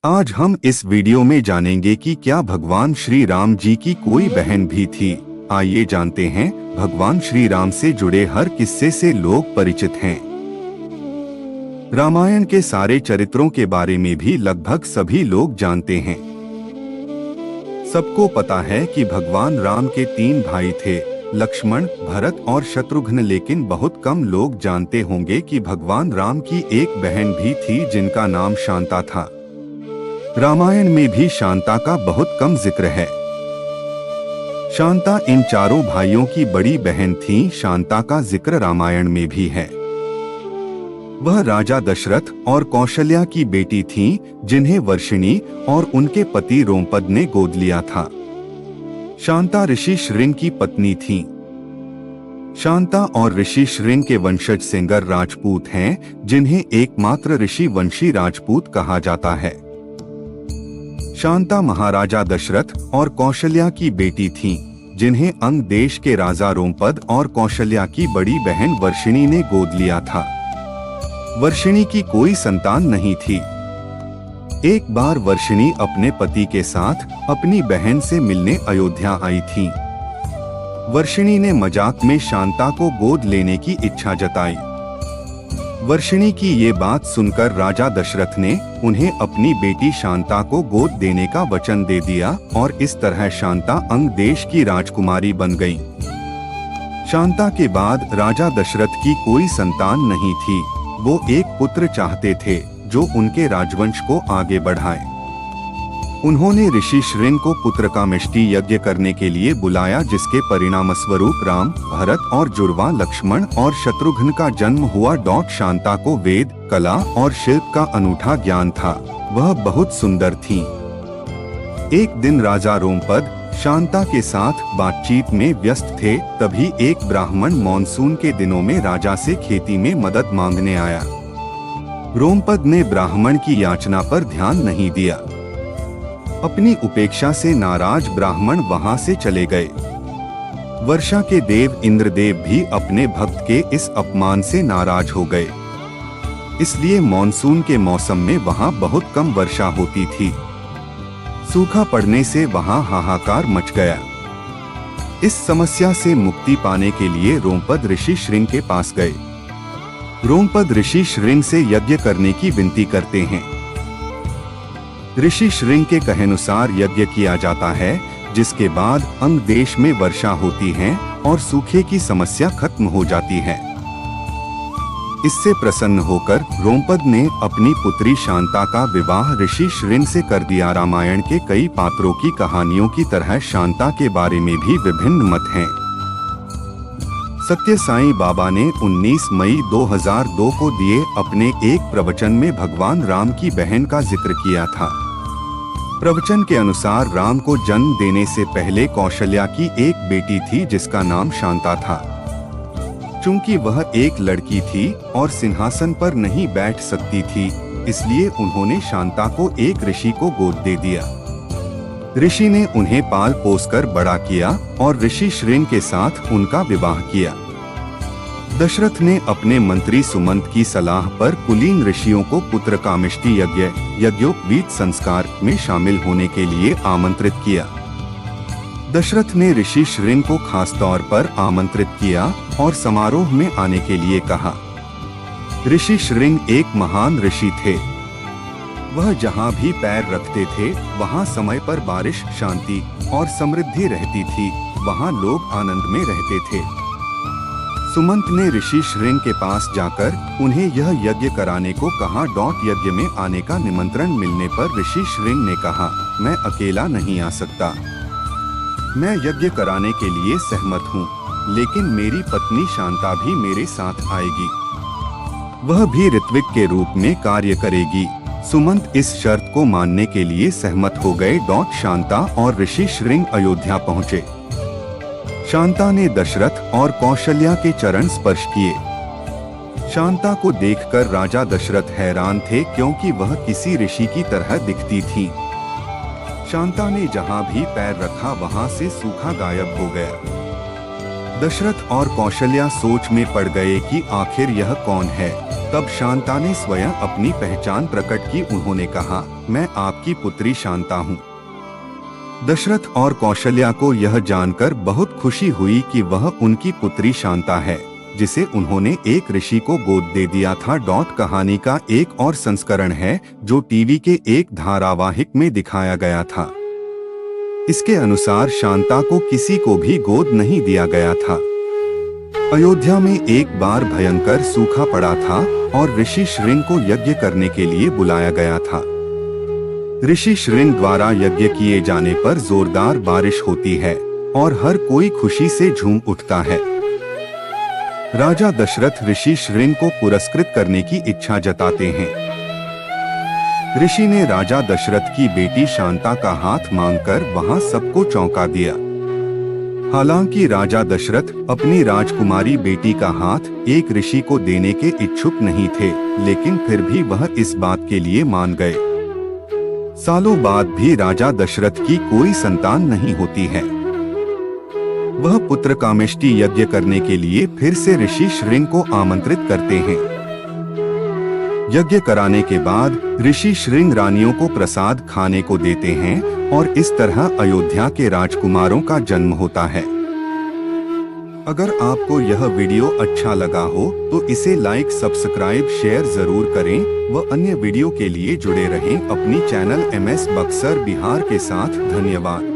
आज हम इस वीडियो में जानेंगे कि क्या भगवान श्री राम जी की कोई बहन भी थी। आइए जानते हैं। भगवान श्री राम से जुड़े हर किस्से से लोग परिचित हैं। रामायण के सारे चरित्रों के बारे में भी लगभग सभी लोग जानते हैं। सबको पता है कि भगवान राम के 3 भाई थे, लक्ष्मण, भरत और शत्रुघ्न, लेकिन बहुत कम लोग जानते होंगे कि भगवान राम की एक बहन भी थी जिनका नाम शांता था। रामायण में भी शांता का बहुत कम जिक्र है। शांता इन चारों भाइयों की बड़ी बहन थी। शांता का जिक्र रामायण में भी है। वह राजा दशरथ और कौशल्या की बेटी थी, जिन्हें वर्षिणी और उनके पति रोमपद ने गोद लिया था। शांता ऋषि श्रृंग की पत्नी थी। शांता और ऋषि श्रृंग के वंशज सेंगर राजपूत हैं, जिन्हें एकमात्र ऋषि वंशी राजपूत कहा जाता है। शांता महाराजा दशरथ और कौशल्या की बेटी थी, जिन्हें अंग देश के राजा रोमपद और कौशल्या की बड़ी बहन वर्षिणी ने गोद लिया था। वर्षिणी की कोई संतान नहीं थी। एक बार वर्षिणी अपने पति के साथ अपनी बहन से मिलने अयोध्या आई थी। वर्षिणी ने मजाक में शांता को गोद लेने की इच्छा जताई। वर्षिणी की ये बात सुनकर राजा दशरथ ने उन्हें अपनी बेटी शांता को गोद देने का वचन दे दिया और इस तरह शांता अंग देश की राजकुमारी बन गई। शांता के बाद राजा दशरथ की कोई संतान नहीं थी। वो एक पुत्र चाहते थे जो उनके राजवंश को आगे बढ़ाए। उन्होंने ऋषि श्रृंग को पुत्र का मिष्टि यज्ञ करने के लिए बुलाया, जिसके परिणाम स्वरूप राम, भरत और जुड़वा लक्ष्मण और शत्रुघ्न का जन्म हुआ। शांता को वेद, कला और शिल्प का अनूठा ज्ञान था। वह बहुत सुंदर थी। एक दिन राजा रोमपद शांता के साथ बातचीत में व्यस्त थे, तभी एक ब्राह्मण मॉनसून के दिनों में राजा से खेती में मदद मांगने आया। रोमपद ने ब्राह्मण की याचना पर ध्यान नहीं दिया। अपनी उपेक्षा से नाराज ब्राह्मण वहां से चले गए। वर्षा के देव इंद्रदेव भी अपने भक्त के इस अपमान से नाराज हो गए। इसलिए मॉनसून के मौसम में वहां बहुत कम वर्षा होती थी। सूखा पड़ने से वहां हाहाकार मच गया। इस समस्या से मुक्ति पाने के लिए रोमपद ऋषि श्रृंग के पास गए। रोमपद ऋषि श्रृंग से यज्ञ करने की विनती करते हैं। ऋषि श्रृंग के कहेनुसार यज्ञ किया जाता है, जिसके बाद अंग देश में वर्षा होती है और सूखे की समस्या खत्म हो जाती है। इससे प्रसन्न होकर रोमपद ने अपनी पुत्री शांता का विवाह ऋषि श्रृंग से कर दिया। रामायण के कई पात्रों की कहानियों की तरह शांता के बारे में भी विभिन्न मत हैं। सत्य साईं बाबा ने 19 मई 2002 को दिए अपने एक प्रवचन में भगवान राम की बहन का जिक्र किया था। प्रवचन के अनुसार राम को जन्म देने से पहले कौशल्या की एक बेटी थी, जिसका नाम शांता था। चूंकि वह एक लड़की थी और सिंहासन पर नहीं बैठ सकती थी, इसलिए उन्होंने शांता को एक ऋषि को गोद दे दिया। ऋषि ने उन्हें पाल पोसकर बड़ा किया और ऋषि श्रृंग के साथ उनका विवाह किया। दशरथ ने अपने मंत्री सुमंत की सलाह पर कुलीन ऋषियों को पुत्र कामिष्टि यज्ञ यज्ञोपवीत संस्कार में शामिल होने के लिए आमंत्रित किया। दशरथ ने ऋषि श्रृंग को खास तौर पर आमंत्रित किया और समारोह में आने के लिए कहा। ऋषि श्रृंग एक महान ऋषि थे। वह जहाँ भी पैर रखते थे, वहाँ समय पर बारिश, शांति और समृद्धि रहती थी। वहाँ लोग आनंद में रहते थे। सुमंत ने ऋषि श्रृंग के पास जाकर उन्हें यह यज्ञ कराने को कहा। यज्ञ में आने का निमंत्रण मिलने पर ऋषि श्रृंग ने कहा, मैं अकेला नहीं आ सकता। मैं यज्ञ कराने के लिए सहमत हूँ, लेकिन मेरी पत्नी शांता भी मेरे साथ आएगी। वह भी ऋत्विक के रूप में कार्य करेगी। सुमंत इस शर्त को मानने के लिए सहमत हो गए। शांता और ऋषि श्रृंग अयोध्या पहुँचे। शांता ने दशरथ और कौशल्या के चरण स्पर्श किए। शांता को देखकर राजा दशरथ हैरान थे, क्योंकि वह किसी ऋषि की तरह दिखती थी। शांता ने जहां भी पैर रखा, वहां से सूखा गायब हो गया। दशरथ और कौशल्या सोच में पड़ गए कि आखिर यह कौन है। तब शांता ने स्वयं अपनी पहचान प्रकट की। उन्होंने कहा, मैं आपकी पुत्री शांता हूँ। दशरथ और कौशल्या को यह जानकर बहुत खुशी हुई कि वह उनकी पुत्री शांता है, जिसे उन्होंने एक ऋषि को गोद दे दिया था। कहानी का एक और संस्करण है जो टीवी के एक धारावाहिक में दिखाया गया था। इसके अनुसार शांता को किसी को भी गोद नहीं दिया गया था। अयोध्या में एक बार भयंकर सूखा पड़ा था और ऋषि श्रृंग को यज्ञ करने के लिए बुलाया गया था। ऋषि श्रृंग द्वारा यज्ञ किए जाने पर जोरदार बारिश होती है और हर कोई खुशी से झूम उठता है। राजा दशरथ ऋषि श्रृंग को पुरस्कृत करने की इच्छा जताते हैं। ऋषि ने राजा दशरथ की बेटी शांता का हाथ मांगकर वहां सबको चौंका दिया। हालांकि राजा दशरथ अपनी राजकुमारी बेटी का हाथ एक ऋषि को देने के इच्छुक नहीं थे, लेकिन फिर भी वह इस बात के लिए मान गए। सालों बाद भी राजा दशरथ की कोई संतान नहीं होती है। वह पुत्र कामेष्टि यज्ञ करने के लिए फिर से ऋषि श्रृंग को आमंत्रित करते हैं। यज्ञ कराने के बाद ऋषि श्रृंग रानियों को प्रसाद खाने को देते हैं और इस तरह अयोध्या के राजकुमारों का जन्म होता है। अगर आपको यह वीडियो अच्छा लगा हो तो इसे लाइक, सब्सक्राइब, शेयर जरूर करें व अन्य वीडियो के लिए जुड़े रहें अपनी चैनल MS बक्सर बिहार के साथ। धन्यवाद।